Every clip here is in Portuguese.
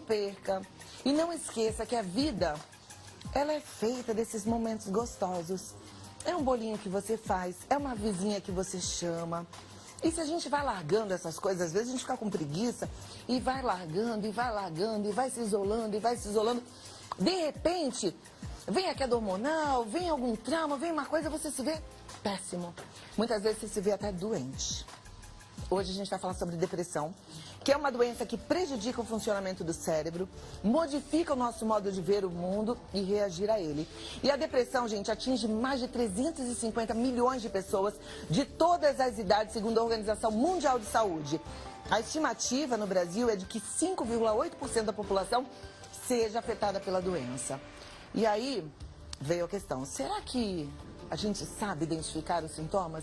perca. E não esqueça que a vida, ela é feita desses momentos gostosos. É um bolinho que você faz, é uma vizinha que você chama. E se a gente vai largando essas coisas, às vezes a gente fica com preguiça e vai largando, e vai largando, e vai se isolando, e vai se isolando. De repente, vem a queda hormonal, vem algum trauma, vem uma coisa, você se vê péssimo. Muitas vezes você se vê até doente. Hoje a gente vai falar sobre depressão, que é uma doença que prejudica o funcionamento do cérebro, modifica o nosso modo de ver o mundo e reagir a ele. E a depressão, gente, atinge mais de 350 milhões de pessoas de todas as idades, segundo a Organização Mundial de Saúde. A estimativa no Brasil é de que 5,8% da população seja afetada pela doença. E aí veio a questão, será que a gente sabe identificar os sintomas?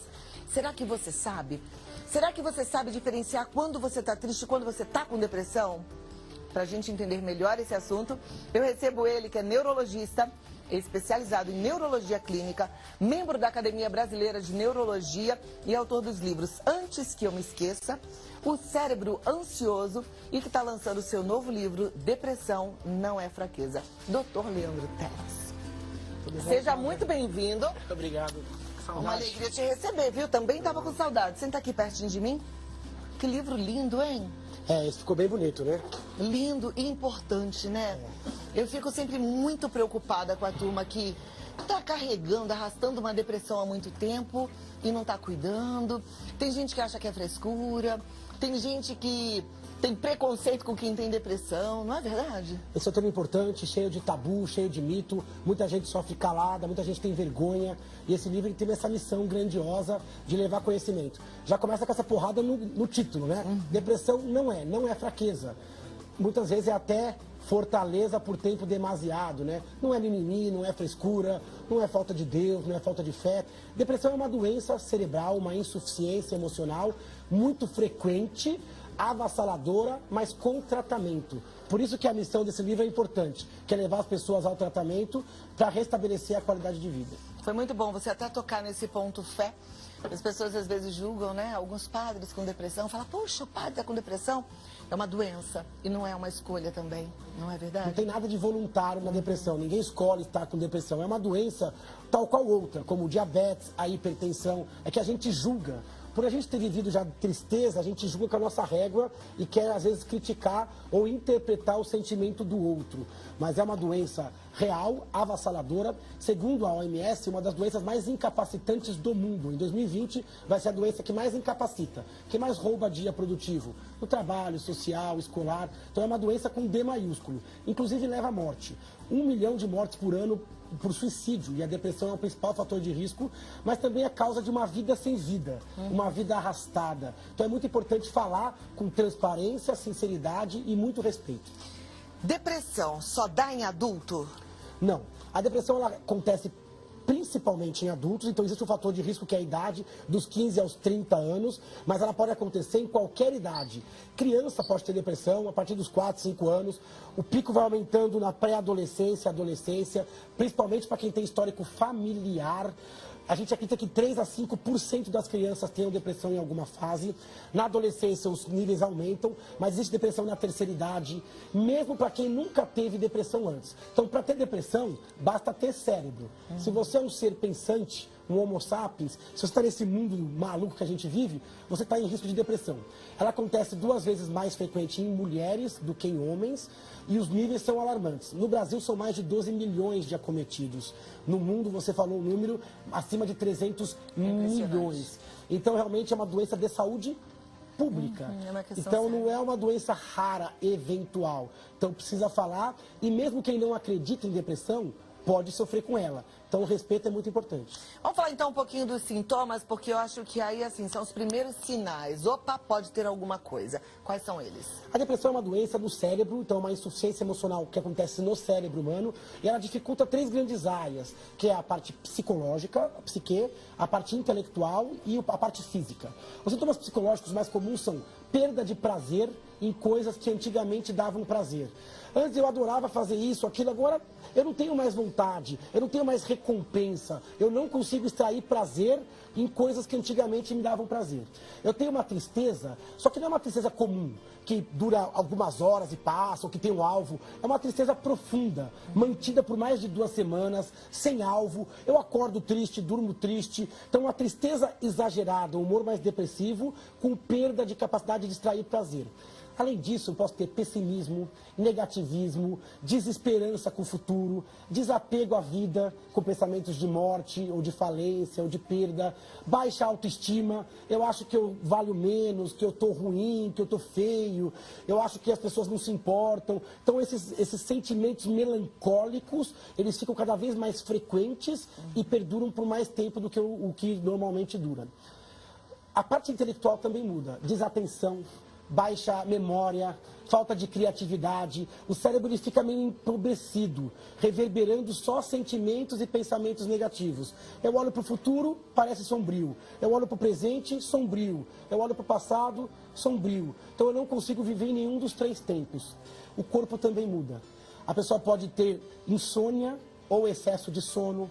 Será que você sabe? Será que você sabe diferenciar quando você está triste e quando você está com depressão? Para a gente entender melhor esse assunto, eu recebo ele, que é neurologista, especializado em neurologia clínica, membro da Academia Brasileira de Neurologia e autor dos livros Antes que eu me esqueça, O Cérebro Ansioso, e que está lançando o seu novo livro, Depressão Não é Fraqueza. Dr. Leandro Teles. Seja muito bem-vindo. Obrigado. Saudade. Uma alegria te receber, viu? Também estava com saudade. Senta aqui pertinho de mim. Que livro lindo, hein? Esse ficou bem bonito, né? Lindo e importante, né? Eu fico sempre muito preocupada com a turma que tá carregando, arrastando uma depressão há muito tempo e não tá cuidando. Tem gente que acha que é frescura, tem gente que tem preconceito com quem tem depressão, não é verdade? Esse é um tema importante, cheio de tabu, cheio de mito. Muita gente sofre calada, muita gente tem vergonha. E esse livro tem essa missão grandiosa de levar conhecimento. Já começa com essa porrada no título, né? Depressão não é fraqueza. Muitas vezes é até fortaleza por tempo demasiado, né? Não é mimimi, não é frescura, não é falta de Deus, não é falta de fé. Depressão é uma doença cerebral, uma insuficiência emocional muito frequente, avassaladora, mas com tratamento. Por isso que a missão desse livro é importante, que é levar as pessoas ao tratamento para restabelecer a qualidade de vida. Foi muito bom você até tocar nesse ponto fé. As pessoas às vezes julgam, né? Alguns padres com depressão, falam, poxa, o padre está com depressão. É uma doença e não é uma escolha também, não é verdade? Não tem nada de voluntário na depressão, ninguém escolhe estar com depressão. É uma doença tal qual outra, como o diabetes, a hipertensão. É que a gente julga. Por a gente ter vivido já tristeza, a gente julga com a nossa régua e quer, às vezes, criticar ou interpretar o sentimento do outro. Mas é uma doença real, avassaladora. Segundo a OMS, uma das doenças mais incapacitantes do mundo. Em 2020, vai ser a doença que mais incapacita, que mais rouba dia produtivo, no trabalho, social, escolar. Então é uma doença com D maiúsculo. Inclusive leva à morte. 1 milhão de mortes por ano por suicídio, e a depressão é o principal fator de risco, mas também é causa de uma vida sem vida, uma vida arrastada. Então é muito importante falar com transparência, sinceridade e muito respeito. Depressão só dá em adulto? Não. A depressão ela acontece principalmente em adultos, então existe um fator de risco que é a idade, dos 15 aos 30 anos, mas ela pode acontecer em qualquer idade. Criança pode ter depressão a partir dos 4, 5 anos, o pico vai aumentando na pré-adolescência, adolescência, principalmente para quem tem histórico familiar. A gente acredita que 3 a 5% das crianças tenham depressão em alguma fase. Na adolescência os níveis aumentam, mas existe depressão na terceira idade, mesmo para quem nunca teve depressão antes. Então, para ter depressão, basta ter cérebro. Se você é um ser pensante, um homo sapiens, se você está nesse mundo maluco que a gente vive, você está em risco de depressão. Ela acontece 2 vezes mais frequente em mulheres do que em homens e os níveis são alarmantes. No Brasil são mais de 12 milhões de acometidos. No mundo, você falou um número acima de 300 milhões. Então, realmente é uma doença de saúde pública. Então, não é uma doença rara, eventual. Então, precisa falar e mesmo quem não acredita em depressão, pode sofrer com ela. Então, o respeito é muito importante. Vamos falar então um pouquinho dos sintomas, porque eu acho que aí, assim, são os primeiros sinais. Opa, pode ter alguma coisa. Quais são eles? A depressão é uma doença do cérebro, então é uma insuficiência emocional que acontece no cérebro humano, e ela dificulta 3 grandes áreas, que é a parte psicológica, a psique, a parte intelectual e a parte física. Os sintomas psicológicos mais comuns são perda de prazer em coisas que antigamente davam prazer. Antes eu adorava fazer isso, aquilo, agora eu não tenho mais vontade, eu não tenho mais recursos recompensa. Eu não consigo extrair prazer em coisas que antigamente me davam prazer. Eu tenho uma tristeza, só que não é uma tristeza comum, que dura algumas horas e passa, ou que tem um alvo. É uma tristeza profunda, mantida por mais de 2 semanas, sem alvo. Eu acordo triste, durmo triste. Então, uma tristeza exagerada, um humor mais depressivo, com perda de capacidade de extrair prazer. Além disso, eu posso ter pessimismo, negativismo, desesperança com o futuro, desapego à vida, com pensamentos de morte, ou de falência, ou de perda, baixa autoestima, eu acho que eu valho menos, que eu estou ruim, que eu estou feio, eu acho que as pessoas não se importam. Então, esses sentimentos melancólicos, eles ficam cada vez mais frequentes e perduram por mais tempo do que o que normalmente dura. A parte intelectual também muda, desatenção, baixa memória, falta de criatividade, o cérebro ele fica meio empobrecido, reverberando só sentimentos e pensamentos negativos. Eu olho para o futuro, parece sombrio. Eu olho para o presente, sombrio. Eu olho para o passado, sombrio. Então eu não consigo viver em nenhum dos 3 tempos. O corpo também muda. A pessoa pode ter insônia ou excesso de sono,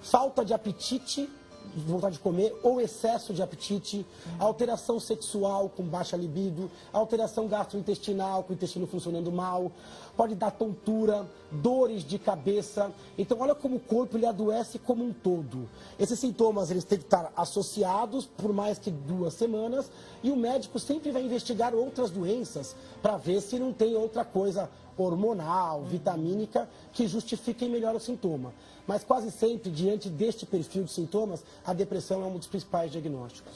falta de apetite, vontade de comer, ou excesso de apetite, alteração sexual com baixa libido, alteração gastrointestinal com o intestino funcionando mal, pode dar tontura, dores de cabeça. Então, olha como o corpo ele adoece como um todo. Esses sintomas eles têm que estar associados por mais que 2 semanas e o médico sempre vai investigar outras doenças para ver se não tem outra coisa hormonal, vitamínica, que justifiquem melhor o sintoma. Mas quase sempre, diante deste perfil de sintomas, a depressão é um dos principais diagnósticos.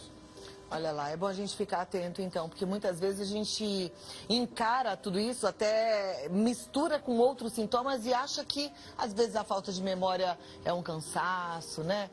Olha lá, é bom a gente ficar atento então, porque muitas vezes a gente encara tudo isso, até mistura com outros sintomas e acha que às vezes a falta de memória é um cansaço, né?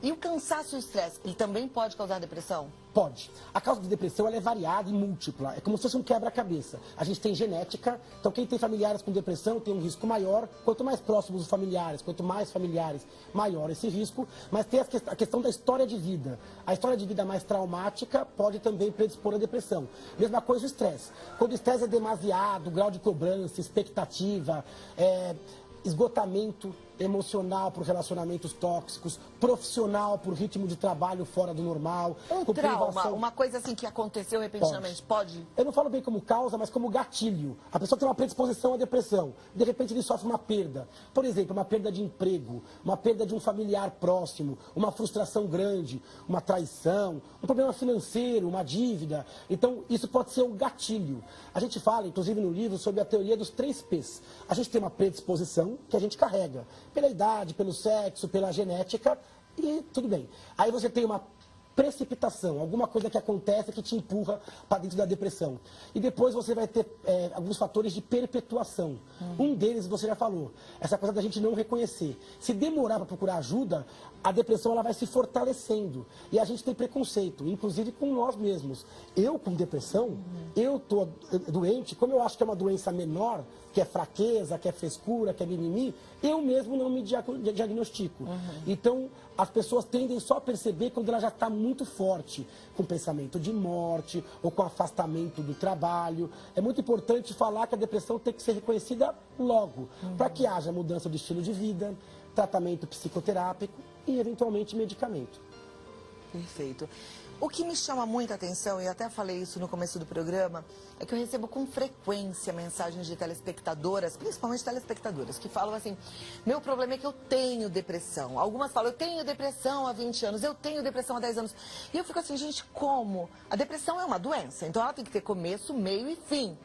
E o cansaço e o estresse, ele também pode causar depressão? Pode. A causa de depressão ela é variada e múltipla. É como se fosse um quebra-cabeça. A gente tem genética, então quem tem familiares com depressão tem um risco maior. Quanto mais próximos os familiares, quanto mais familiares, maior esse risco. Mas tem a questão da história de vida. A história de vida mais traumática pode também predispor à depressão. Mesma coisa o estresse. Quando o estresse é demasiado, grau de cobrança, expectativa, esgotamento emocional por relacionamentos tóxicos, profissional por ritmo de trabalho fora do normal. Um trauma, uma coisa assim que aconteceu repentinamente, pode? Eu não falo bem como causa, mas como gatilho. A pessoa tem uma predisposição à depressão. De repente ele sofre uma perda. Por exemplo, uma perda de emprego, uma perda de um familiar próximo, uma frustração grande, uma traição, um problema financeiro, uma dívida. Então, isso pode ser um gatilho. A gente fala, inclusive no livro, sobre a teoria dos 3 P's. A gente tem uma predisposição que a gente carrega. Pela idade, pelo sexo, pela genética, e tudo bem. Aí você tem uma precipitação, alguma coisa que acontece que te empurra para dentro da depressão. E depois você vai ter alguns fatores de perpetuação. Um deles você já falou, essa coisa da gente não reconhecer. Se demorar para procurar ajuda, a depressão ela vai se fortalecendo. E a gente tem preconceito, inclusive com nós mesmos. Eu com depressão, eu estou doente, como eu acho que é uma doença menor, que é fraqueza, que é frescura, que é mimimi, eu mesmo não me diagnostico. Então, as pessoas tendem só a perceber quando ela já está muito forte, com pensamento de morte ou com afastamento do trabalho. É muito importante falar que a depressão tem que ser reconhecida logo, para que haja mudança de estilo de vida, tratamento psicoterápico e, eventualmente, medicamento. Perfeito. O que me chama muita atenção, e até falei isso no começo do programa, é que eu recebo com frequência mensagens de telespectadoras, principalmente telespectadoras, que falam assim, meu problema é que eu tenho depressão. Algumas falam, eu tenho depressão há 20 anos, eu tenho depressão há 10 anos. E eu fico assim, gente, como? A depressão é uma doença, então ela tem que ter começo, meio e fim.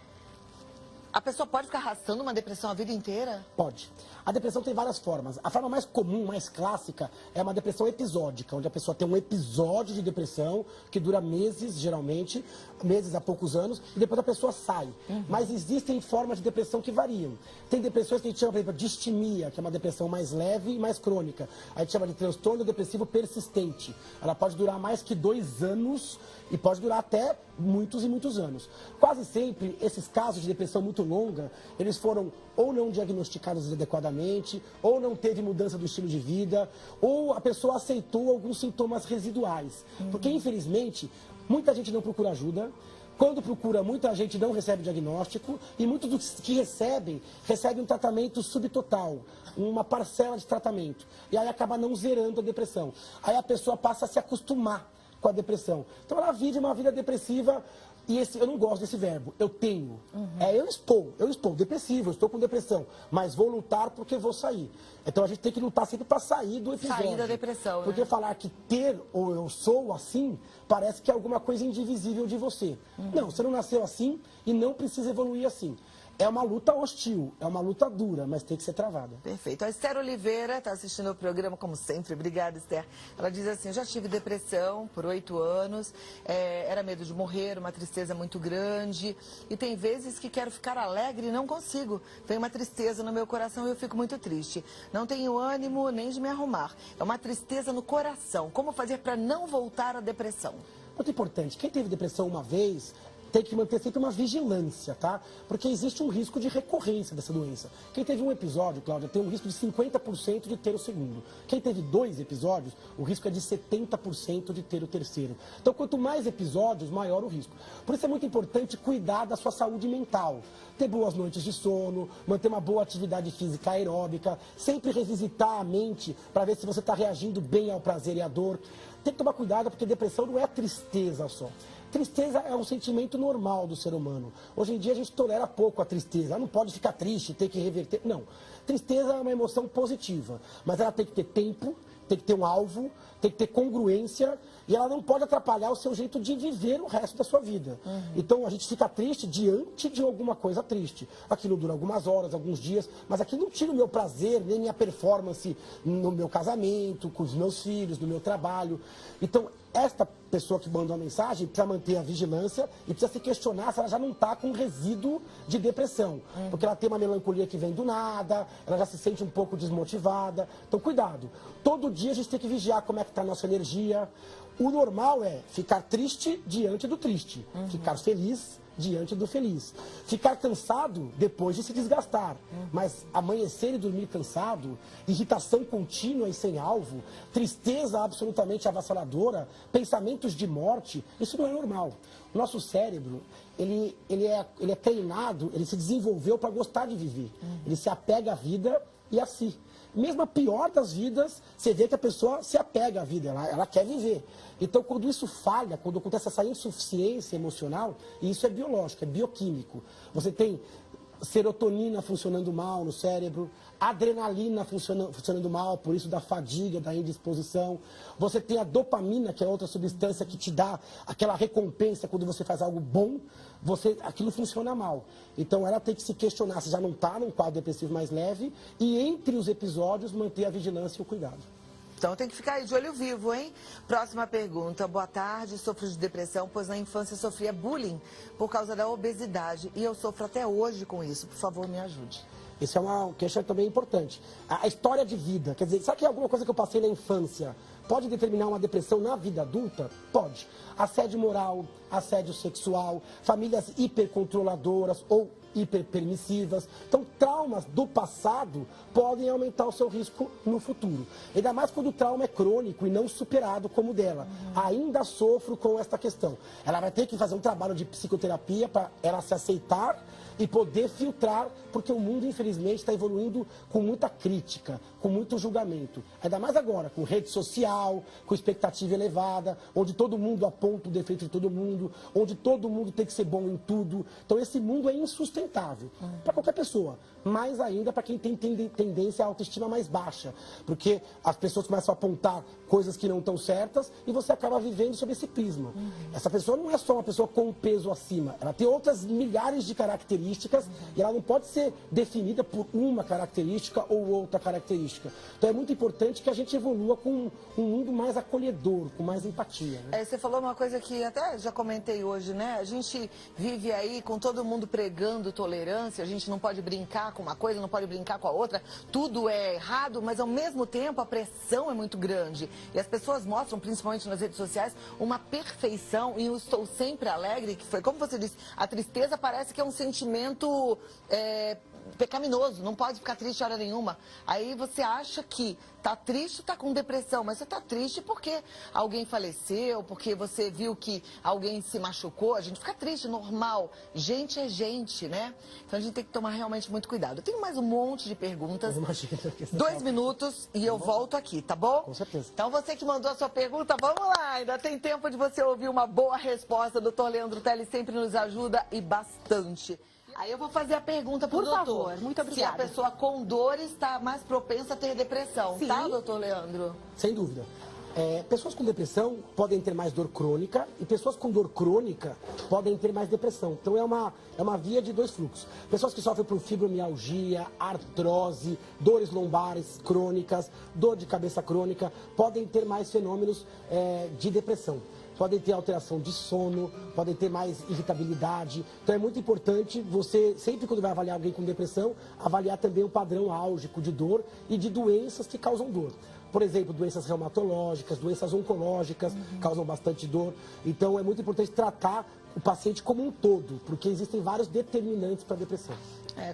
A pessoa pode ficar arrastando uma depressão a vida inteira? Pode. A depressão tem várias formas. A forma mais comum, mais clássica, é uma depressão episódica, onde a pessoa tem um episódio de depressão que dura meses, geralmente, meses a poucos anos, e depois a pessoa sai. Mas existem formas de depressão que variam. Tem depressões que a gente chama, por exemplo, de distimia, que é uma depressão mais leve e mais crônica. A gente chama de transtorno depressivo persistente. Ela pode durar mais que 2 anos e pode durar até muitos e muitos anos. Quase sempre, esses casos de depressão muito longa, eles foram ou não diagnosticados adequadamente, ou não teve mudança do estilo de vida, ou a pessoa aceitou alguns sintomas residuais. Porque, infelizmente, muita gente não procura ajuda, Quando procura, muita gente não recebe diagnóstico e muitos dos que recebem um tratamento subtotal, uma parcela de tratamento. E aí acaba não zerando a depressão. Aí a pessoa passa a se acostumar com a depressão. Então ela vive uma vida depressiva. E eu não gosto desse verbo, eu tenho. Eu estou depressivo, eu estou com depressão, mas vou lutar porque vou sair. Então a gente tem que lutar sempre para sair do episódio. Sair da depressão, porque né? falar que ter ou eu sou assim, parece que é alguma coisa indivisível de você. Não, você não nasceu assim e não precisa evoluir assim. É uma luta hostil, é uma luta dura, mas tem que ser travada. Perfeito. A Esther Oliveira está assistindo o programa, como sempre. Obrigada, Esther. Ela diz assim, eu já tive depressão por 8 anos, era medo de morrer, uma tristeza muito grande. E tem vezes que quero ficar alegre e não consigo. Vem uma tristeza no meu coração e eu fico muito triste. Não tenho ânimo nem de me arrumar. É uma tristeza no coração. Como fazer para não voltar à depressão? Muito importante, quem teve depressão uma vez tem que manter sempre uma vigilância, tá? Porque existe um risco de recorrência dessa doença. Quem teve um episódio, Cláudia, tem um risco de 50% de ter o segundo. Quem teve 2 episódios, o risco é de 70% de ter o terceiro. Então, quanto mais episódios, maior o risco. Por isso é muito importante cuidar da sua saúde mental. Ter boas noites de sono, manter uma boa atividade física aeróbica, sempre revisitar a mente para ver se você está reagindo bem ao prazer e à dor. Tem que tomar cuidado porque depressão não é tristeza só. Tristeza é um sentimento normal do ser humano. Hoje em dia a gente tolera pouco a tristeza. Ela não pode ficar triste, ter que reverter. Não. Tristeza é uma emoção positiva, mas ela tem que ter tempo, tem que ter um alvo, tem que ter congruência e ela não pode atrapalhar o seu jeito de viver o resto da sua vida. Então a gente fica triste diante de alguma coisa triste. Aquilo dura algumas horas, alguns dias, mas aquilo não tira o meu prazer, nem minha performance no meu casamento, com os meus filhos, no meu trabalho. Então, esta pessoa que mandou a mensagem precisa manter a vigilância e precisa se questionar se ela já não está com um resíduo de depressão. Porque ela tem uma melancolia que vem do nada, ela já se sente um pouco desmotivada. Então, cuidado. Todo dia a gente tem que vigiar como é que está a nossa energia. O normal é ficar triste diante do triste, ficar feliz diante do feliz. Ficar cansado depois de se desgastar. Mas amanhecer e dormir cansado, irritação contínua e sem alvo, tristeza absolutamente avassaladora, pensamentos de morte, isso não é normal. O nosso cérebro, ele é treinado, ele se desenvolveu para gostar de viver. Ele se apega à vida e a si. Mesmo a pior das vidas, você vê que a pessoa se apega à vida, ela quer viver. Então, quando isso falha, quando acontece essa insuficiência emocional, e isso é biológico, é bioquímico. Você tem serotonina funcionando mal no cérebro, adrenalina funcionando mal, por isso da fadiga, da indisposição. Você tem a dopamina, que é outra substância que te dá aquela recompensa quando você faz algo bom, aquilo funciona mal. Então ela tem que se questionar se já não está num quadro depressivo mais leve e entre os episódios manter a vigilância e o cuidado. Então tem que ficar aí de olho vivo, hein? Próxima pergunta. Boa tarde, sofro de depressão, pois na infância sofria bullying por causa da obesidade e eu sofro até hoje com isso. Por favor, me ajude. Isso é uma questão também importante. A história de vida, quer dizer, sabe que alguma coisa que eu passei na infância pode determinar uma depressão na vida adulta? Pode. Assédio moral, assédio sexual, famílias hipercontroladoras ou hiperpermissivas. Então, traumas do passado podem aumentar o seu risco no futuro. Ainda mais quando o trauma é crônico e não superado como o dela. Ainda sofro com esta questão. Ela vai ter que fazer um trabalho de psicoterapia para ela se aceitar e poder filtrar, porque o mundo, infelizmente, está evoluindo com muita crítica, com muito julgamento. Ainda mais agora, com rede social, com expectativa elevada, onde todo mundo aponta o defeito de todo mundo, onde todo mundo tem que ser bom em tudo. Então, esse mundo é insustentável para qualquer pessoa, mais ainda para quem tem tendência à autoestima mais baixa, porque as pessoas começam a apontar coisas que não estão certas e você acaba vivendo sob esse prisma. Essa pessoa não é só uma pessoa com peso acima, ela tem outras milhares de características e ela não pode ser definida por uma característica ou outra característica. Então é muito importante que a gente evolua com um mundo mais acolhedor, com mais empatia. Né? Você falou uma coisa que até já comentei hoje, né? A gente vive aí com todo mundo pregando tolerância, a gente não pode brincar com uma coisa, não pode brincar com a outra, tudo é errado, mas ao mesmo tempo a pressão é muito grande. E as pessoas mostram, principalmente nas redes sociais, uma perfeição e eu estou sempre alegre, que foi, como você disse, a tristeza parece que é um sentimento pecaminoso, não pode ficar triste hora nenhuma. Aí você acha que tá triste, tá com depressão, mas você tá triste porque alguém faleceu, porque você viu que alguém se machucou. A gente fica triste, normal. Gente é gente, né? Então a gente tem que tomar realmente muito cuidado. Eu tenho mais um monte de perguntas. 2 minutos e eu volto aqui, tá bom? Com certeza. Então você que mandou a sua pergunta, vamos lá. Ainda tem tempo de você ouvir uma boa resposta. Doutor Leandro Teles sempre nos ajuda e bastante. Aí eu vou fazer a pergunta pro doutor. Por favor, muito obrigada. Se a pessoa com dores está mais propensa a ter depressão, Sim. tá, doutor Leandro? Sem dúvida. Pessoas com depressão podem ter mais dor crônica e pessoas com dor crônica podem ter mais depressão. Então é uma via de 2 fluxos. Pessoas que sofrem por fibromialgia, artrose, dores lombares crônicas, dor de cabeça crônica, podem ter mais fenômenos de depressão. Podem ter alteração de sono, podem ter mais irritabilidade. Então é muito importante você, sempre quando vai avaliar alguém com depressão, avaliar também o padrão álgico de dor e de doenças que causam dor. Por exemplo, doenças reumatológicas, doenças oncológicas causam bastante dor. Então é muito importante tratar o paciente como um todo, porque existem vários determinantes para a depressão.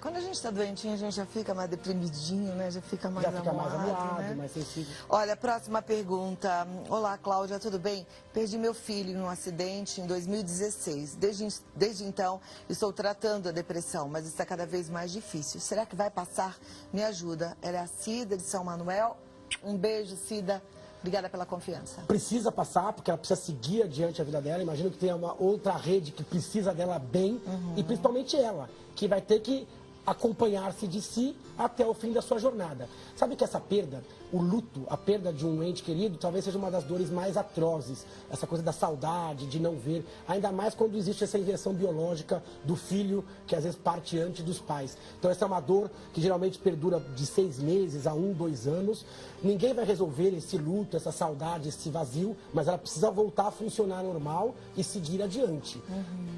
Quando a gente está doentinho, a gente já fica mais deprimidinho, né? Já fica mais amuado, né? mais sensível. Olha, próxima pergunta. Olá, Cláudia, tudo bem? Perdi meu filho em um acidente em 2016. Desde então, estou tratando a depressão, mas está cada vez mais difícil. Será que vai passar? Me ajuda. Ela é a Cida de São Manuel. Um beijo, Cida. Obrigada pela confiança. Precisa passar, porque ela precisa seguir adiante a vida dela. Imagino que tenha uma outra rede que precisa dela bem. E principalmente ela, que vai ter que acompanhar-se de si até o fim da sua jornada. Sabe que essa perda, o luto, a perda de um ente querido, talvez seja uma das dores mais atrozes. Essa coisa da saudade, de não ver, ainda mais quando existe essa inversão biológica do filho, que às vezes parte antes dos pais. Então essa é uma dor que geralmente perdura de 6 meses a 1, 2 anos. Ninguém vai resolver esse luto, essa saudade, esse vazio, mas ela precisa voltar a funcionar normal e seguir adiante.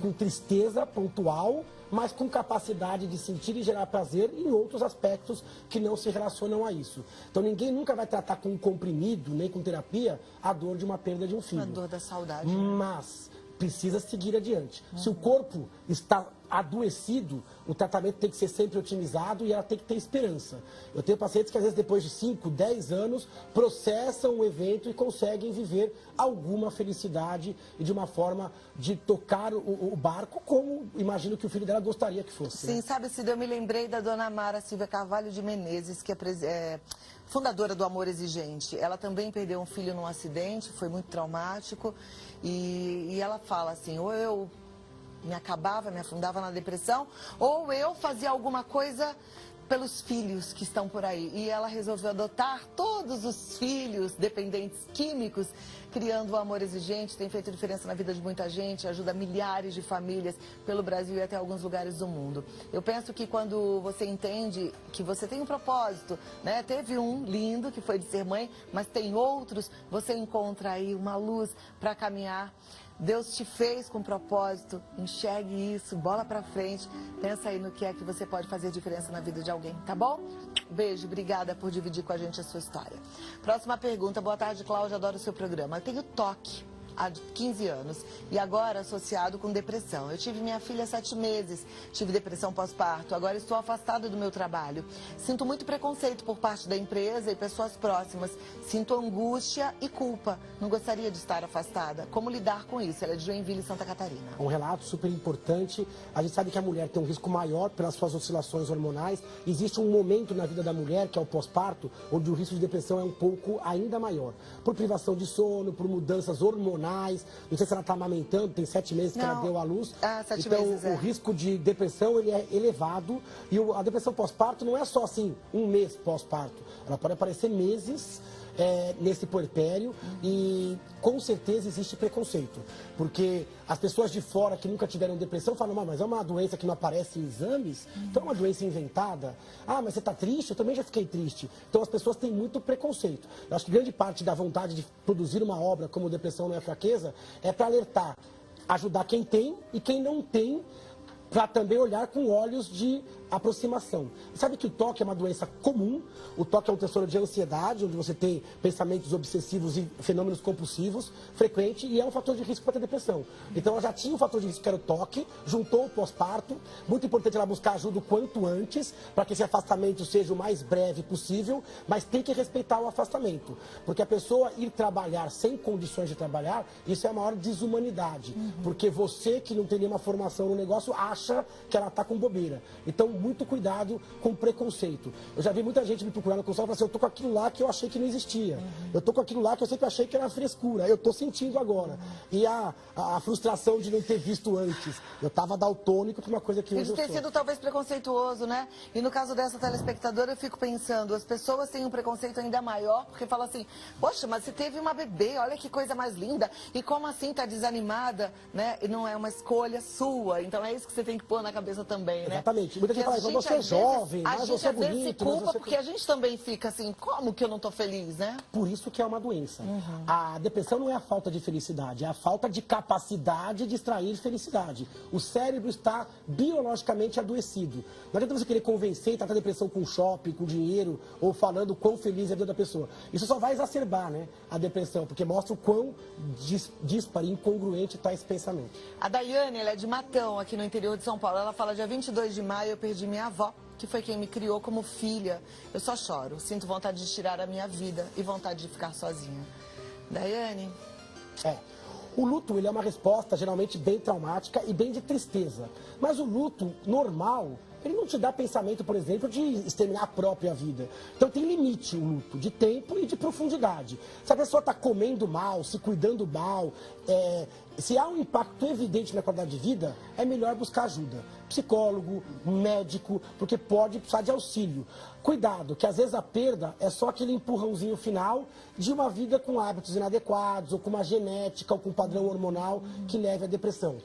Com tristeza pontual, mas com capacidade de sentir e gerar prazer em outros aspectos que não se relacionam a isso. Então ninguém nunca vai tratar com um comprimido, nem com terapia, a dor de uma perda de um filho. A dor da saudade. Mas precisa seguir adiante. Se o corpo está adoecido, o tratamento tem que ser sempre otimizado e ela tem que ter esperança. Eu tenho pacientes que às vezes depois de 5, 10 anos processam o evento e conseguem viver alguma felicidade e de uma forma de tocar o barco como imagino que o filho dela gostaria que fosse. Sim, sabe, Cida, eu me lembrei da dona Mara Silvia Carvalho de Menezes, que é fundadora do Amor Exigente. Ela também perdeu um filho num acidente, foi muito traumático, e ela fala assim, ou eu me acabava, me afundava na depressão, ou eu fazia alguma coisa pelos filhos que estão por aí. E ela resolveu adotar todos os filhos dependentes químicos, criando o Amor Exigente, tem feito diferença na vida de muita gente, ajuda milhares de famílias pelo Brasil e até alguns lugares do mundo. Eu penso que quando você entende que você tem um propósito, né? Teve um lindo que foi de ser mãe, mas tem outros, você encontra aí uma luz para caminhar. Deus te fez com propósito, enxergue isso, bola pra frente, pensa aí no que é que você pode fazer diferença na vida de alguém, tá bom? Beijo, obrigada por dividir com a gente a sua história. Próxima pergunta, boa tarde, Cláudia, adoro o seu programa. Eu tenho toque há 15 anos e agora associado com depressão. Eu tive minha filha há 7 meses, tive depressão pós-parto, agora estou afastada do meu trabalho. Sinto muito preconceito por parte da empresa e pessoas próximas. Sinto angústia e culpa. Não gostaria de estar afastada. Como lidar com isso? Ela é de Joinville, Santa Catarina. Um relato super importante. A gente sabe que a mulher tem um risco maior pelas suas oscilações hormonais. Existe um momento na vida da mulher, que é o pós-parto, onde o risco de depressão é um pouco ainda maior. Por privação de sono, por mudanças hormonais. Não sei se ela está amamentando, tem 7 meses que ela deu à luz. 7 então, meses, o risco de depressão ele é elevado. E a depressão pós-parto não é só assim, um mês pós-parto. Ela pode aparecer meses nesse puerpério e com certeza existe preconceito. Porque as pessoas de fora que nunca tiveram depressão falam, mas é uma doença que não aparece em exames? Então é uma doença inventada? Ah, mas você está triste? Eu também já fiquei triste. Então as pessoas têm muito preconceito. Eu acho que grande parte da vontade de produzir uma obra como Depressão Não é Fraqueza é para alertar, ajudar quem tem e quem não tem, para também olhar com olhos de aproximação. Sabe que o TOC é uma doença comum, o TOC é um transtorno de ansiedade, onde você tem pensamentos obsessivos e fenômenos compulsivos frequente, e é um fator de risco para ter depressão. Então ela já tinha um fator de risco que era o TOC, juntou o pós-parto, muito importante ela buscar ajuda o quanto antes, para que esse afastamento seja o mais breve possível, mas tem que respeitar o afastamento, porque a pessoa ir trabalhar sem condições de trabalhar, isso é a maior desumanidade, porque você que não tem nenhuma formação no negócio acha que ela está com bobeira. Então, muito cuidado com preconceito. Eu já vi muita gente me procurar no consultório e falar assim, eu tô com aquilo lá que eu achei que não existia. Eu tô com aquilo lá que eu sempre achei que era frescura. Eu tô sentindo agora. E a frustração de não ter visto antes. Eu tava daltônico para uma coisa que hoje eu sou. Ter sido talvez preconceituoso, né? E no caso dessa telespectadora, eu fico pensando, as pessoas têm um preconceito ainda maior, porque falam assim, poxa, mas você teve uma bebê, olha que coisa mais linda. E como assim tá desanimada, né? E não é uma escolha sua. Então é isso que você tem que pôr na cabeça também, né? Exatamente. Muita gente fala, você é jovem, mas você é bonito. A gente se culpa porque a gente também fica assim, como que eu não tô feliz, né? Por isso que é uma doença. A depressão não é a falta de felicidade, é a falta de capacidade de extrair felicidade. O cérebro está biologicamente adoecido. Não adianta você querer convencer e tratar a depressão com shopping, com dinheiro, ou falando quão feliz é a vida da pessoa. Isso só vai exacerbar, né, a depressão, porque mostra o quão disparo e incongruente está esse pensamento. A Daiane, ela é de Matão, aqui no interior de São Paulo. Ela fala, dia 22 de maio eu perdi minha avó, que foi quem me criou como filha. Eu só choro, sinto vontade de tirar a minha vida e vontade de ficar sozinha. Daiane? O luto, ele é uma resposta geralmente bem traumática e bem de tristeza. Mas o luto normal, ele não te dá pensamento, por exemplo, de exterminar a própria vida. Então tem limite o luto, de tempo e de profundidade. Se a pessoa está comendo mal, se cuidando mal, se há um impacto evidente na qualidade de vida, é melhor buscar ajuda. Psicólogo, médico, porque pode precisar de auxílio. Cuidado, que às vezes a perda é só aquele empurrãozinho final de uma vida com hábitos inadequados, ou com uma genética, ou com um padrão hormonal que leve à depressão.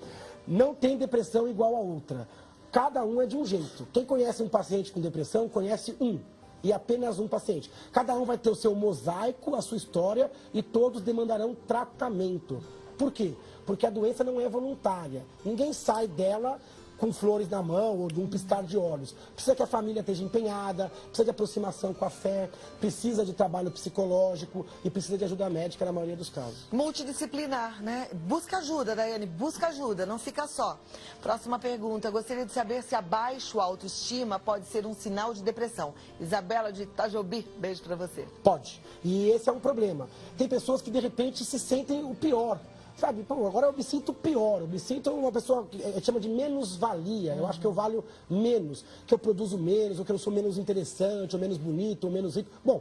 Não tem depressão igual a outra. Cada um é de um jeito. Quem conhece um paciente com depressão, conhece um. E apenas um paciente. Cada um vai ter o seu mosaico, a sua história, e todos demandarão tratamento. Por quê? Porque a doença não é voluntária. Ninguém sai dela com flores na mão ou de um piscar de olhos. Precisa que a família esteja empenhada, precisa de aproximação com a fé, precisa de trabalho psicológico e precisa de ajuda médica na maioria dos casos. Multidisciplinar, né? Busca ajuda, Daiane, busca ajuda, não fica só. Próxima pergunta, gostaria de saber se a baixa autoestima pode ser um sinal de depressão. Isabela de Itajobi, beijo pra você. Pode. E esse é um problema. Tem pessoas que de repente se sentem o pior. Sabe, pô, agora eu me sinto pior, eu me sinto uma pessoa que chama de menos-valia. Eu acho que eu valho menos, que eu produzo menos, ou que eu sou menos interessante, ou menos bonito, ou menos rico. Bom,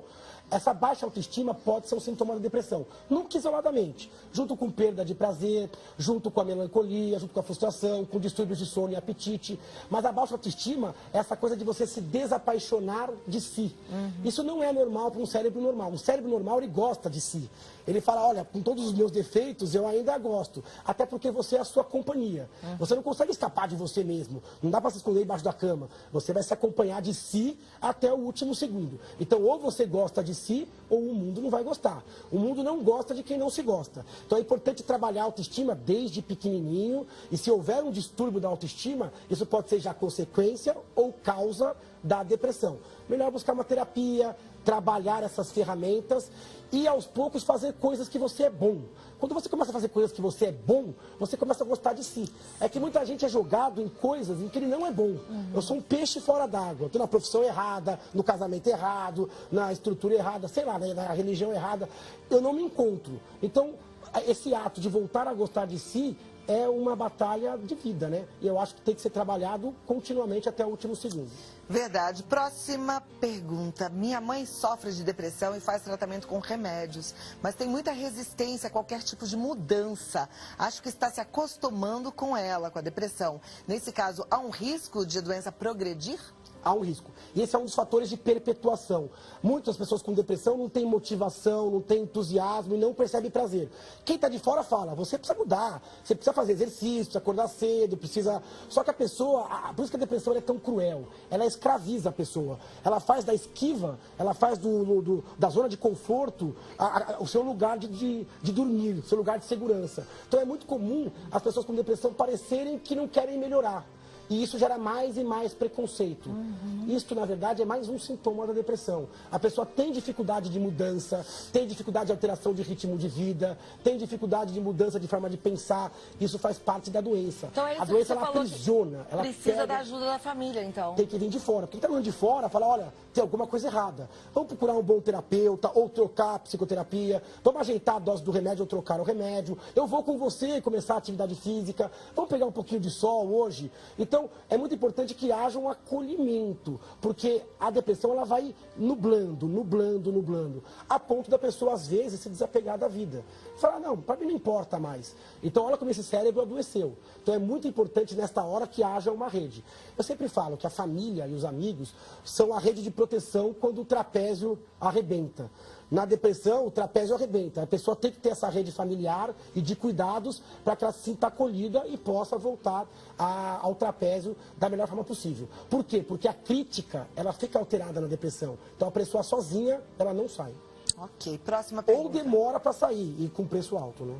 essa baixa autoestima pode ser um sintoma da depressão, nunca isoladamente, junto com perda de prazer, junto com a melancolia, junto com a frustração, com distúrbios de sono e apetite. Mas a baixa autoestima é essa coisa de você se desapaixonar de si. Isso não é normal para um cérebro normal. Um cérebro normal, ele gosta de si. Ele fala, olha, com todos os meus defeitos, eu ainda gosto. Até porque você é a sua companhia. Você não consegue escapar de você mesmo. Não dá para se esconder embaixo da cama. Você vai se acompanhar de si até o último segundo. Então, ou você gosta de si, ou o mundo não vai gostar. O mundo não gosta de quem não se gosta. Então, é importante trabalhar a autoestima desde pequenininho. E se houver um distúrbio da autoestima, isso pode ser já consequência ou causa da depressão. Melhor buscar uma terapia, trabalhar essas ferramentas e aos poucos fazer coisas que você é bom. Quando você começa a fazer coisas que você é bom, você começa a gostar de si. É que muita gente é jogado em coisas em que ele não é bom. Eu sou um peixe fora d'água. Estou na profissão errada, no casamento errado, na estrutura errada, sei lá, na religião errada. Eu não me encontro. Então, esse ato de voltar a gostar de si é uma batalha de vida, né? E eu acho que tem que ser trabalhado continuamente até o último segundo. Verdade. Próxima pergunta. Minha mãe sofre de depressão e faz tratamento com remédios, mas tem muita resistência a qualquer tipo de mudança. Acho que está se acostumando com ela, com a depressão. Nesse caso, há um risco de a doença progredir? Há um risco. E esse é um dos fatores de perpetuação. Muitas pessoas com depressão não têm motivação, não têm entusiasmo e não percebem prazer. Quem está de fora fala, você precisa mudar, você precisa fazer exercício, precisa acordar cedo, precisa... Só que a pessoa, por isso que a depressão é tão cruel, ela escraviza a pessoa. Ela faz da esquiva, ela faz da zona de conforto o seu lugar de dormir, o seu lugar de segurança. Então é muito comum as pessoas com depressão parecerem que não querem melhorar. E isso gera mais e mais preconceito. Isso, na verdade, é mais um sintoma da depressão. A pessoa tem dificuldade de mudança, tem dificuldade de alteração de ritmo de vida, tem dificuldade de mudança de forma de pensar. Isso faz parte da doença. Então é isso a doença, que você ela falou, aprisiona. Ela precisa da ajuda da família, então. Tem que vir de fora. Quem está vindo de fora fala, olha, tem alguma coisa errada. Vamos procurar um bom terapeuta ou trocar a psicoterapia. Vamos ajeitar a dose do remédio ou trocar o remédio. Eu vou com você começar a atividade física. Vamos pegar um pouquinho de sol hoje. Então, é muito importante que haja um acolhimento. Porque a depressão, ela vai nublando, nublando, nublando. A ponto da pessoa, às vezes, se desapegar da vida. Falar, não, para mim não importa mais. Então, olha como esse cérebro adoeceu. Então, é muito importante, nesta hora, que haja uma rede. Eu sempre falo que a família e os amigos são a rede de proteção quando o trapézio arrebenta. Na depressão, o trapézio arrebenta. A pessoa tem que ter essa rede familiar e de cuidados para que ela se sinta acolhida e possa voltar ao trapézio da melhor forma possível. Por quê? Porque a crítica, ela fica alterada na depressão. Então, a pessoa sozinha, ela não sai. Ok, próxima pergunta. Ou demora para sair e com preço alto, né?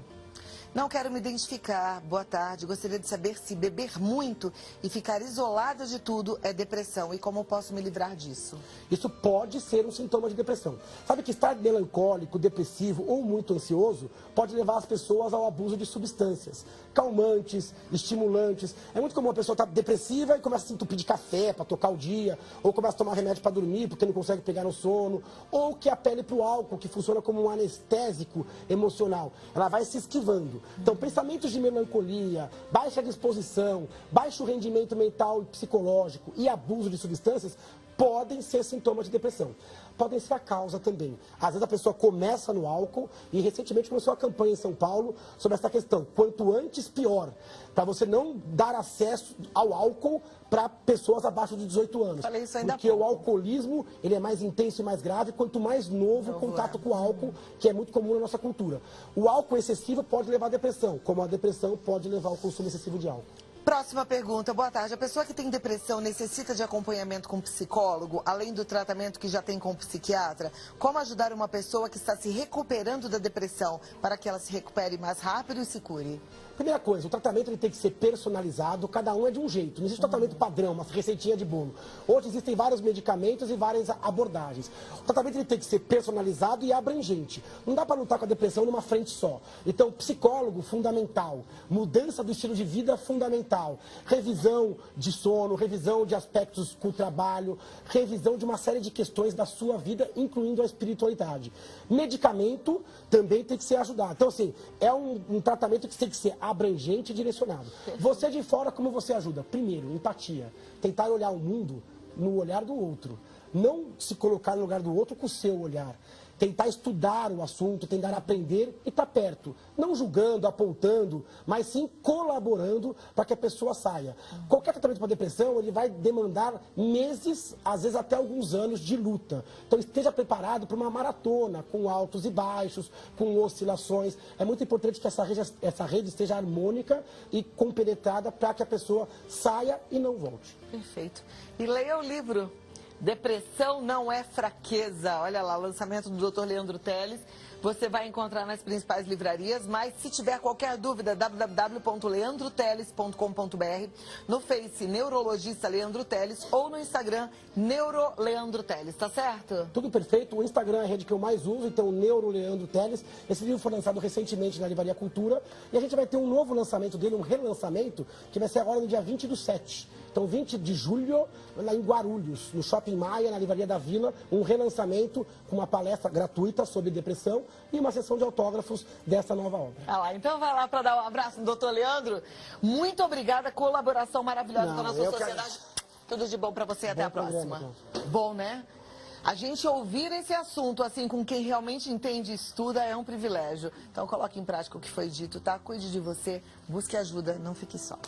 Não quero me identificar. Boa tarde. Gostaria de saber se beber muito e ficar isolada de tudo é depressão e como posso me livrar disso. Isso pode ser um sintoma de depressão. Sabe que estar melancólico, depressivo ou muito ansioso pode levar as pessoas ao abuso de substâncias, calmantes, estimulantes. É muito comum a pessoa estar depressiva e começa a se entupir de café para tocar o dia, ou começa a tomar remédio para dormir porque não consegue pegar no sono, ou que apele para o álcool, que funciona como um anestésico emocional. Ela vai se esquivando. Então, pensamentos de melancolia, baixa disposição, baixo rendimento mental e psicológico e abuso de substâncias podem ser sintomas de depressão. Podem ser a causa também. Às vezes a pessoa começa no álcool e recentemente começou a campanha em São Paulo sobre essa questão. Quanto antes, pior. Para você não dar acesso ao álcool para pessoas abaixo de 18 anos. Falei isso ainda porque o alcoolismo, ele é mais intenso e mais grave quanto mais novo o contato com o álcool, que é muito comum na nossa cultura. O álcool excessivo pode levar à depressão, como a depressão pode levar ao consumo excessivo de álcool. Próxima pergunta. Boa tarde. A pessoa que tem depressão necessita de acompanhamento com psicólogo, além do tratamento que já tem com psiquiatra? Como ajudar uma pessoa que está se recuperando da depressão para que ela se recupere mais rápido e se cure? Primeira coisa, o tratamento ele tem que ser personalizado, cada um é de um jeito. Não existe tratamento padrão, uma receitinha de bolo. Hoje existem vários medicamentos e várias abordagens. O tratamento ele tem que ser personalizado e abrangente. Não dá para lutar com a depressão numa frente só. Então, psicólogo, fundamental. Mudança do estilo de vida, fundamental. Revisão de sono, revisão de aspectos com o trabalho, revisão de uma série de questões da sua vida, incluindo a espiritualidade. Medicamento também tem que ser ajudado. Então, assim, é um tratamento que tem que ser abrangente e direcionado. Você de fora, como você ajuda? Primeiro, empatia. Tentar olhar o mundo no olhar do outro. Não se colocar no lugar do outro com o seu olhar. Tentar estudar o assunto, tentar aprender e estar perto. Não julgando, apontando, mas sim colaborando para que a pessoa saia. Qualquer tratamento para depressão, ele vai demandar meses, às vezes até alguns anos de luta. Então esteja preparado para uma maratona, com altos e baixos, com oscilações. É muito importante que essa rede esteja harmônica e compenetrada para que a pessoa saia e não volte. Perfeito. E leia o livro. Depressão não é fraqueza. Olha lá, lançamento do Dr. Leandro Teles. Você vai encontrar nas principais livrarias, mas se tiver qualquer dúvida, www.leandroteles.com.br, no Face Neurologista Leandro Teles ou no Instagram Neuro Leandro Teles, tá certo? Tudo perfeito. O Instagram é a rede que eu mais uso, então Neuro Leandro Teles. Esse livro foi lançado recentemente na Livraria Cultura e a gente vai ter um novo lançamento dele, um relançamento, que vai ser agora no dia 20/7. Então, 20 de julho, lá em Guarulhos, no Shopping Maia, na Livraria da Vila, um relançamento com uma palestra gratuita sobre depressão e uma sessão de autógrafos dessa nova obra. Ah lá, então vai lá para dar um abraço no doutor Leandro. Muito obrigada, colaboração maravilhosa com a nossa sociedade. Tudo de bom para você e até a próxima. Bom, né? A gente ouvir esse assunto assim com quem realmente entende e estuda é um privilégio. Então coloque em prática o que foi dito, tá? Cuide de você, busque ajuda, não fique só.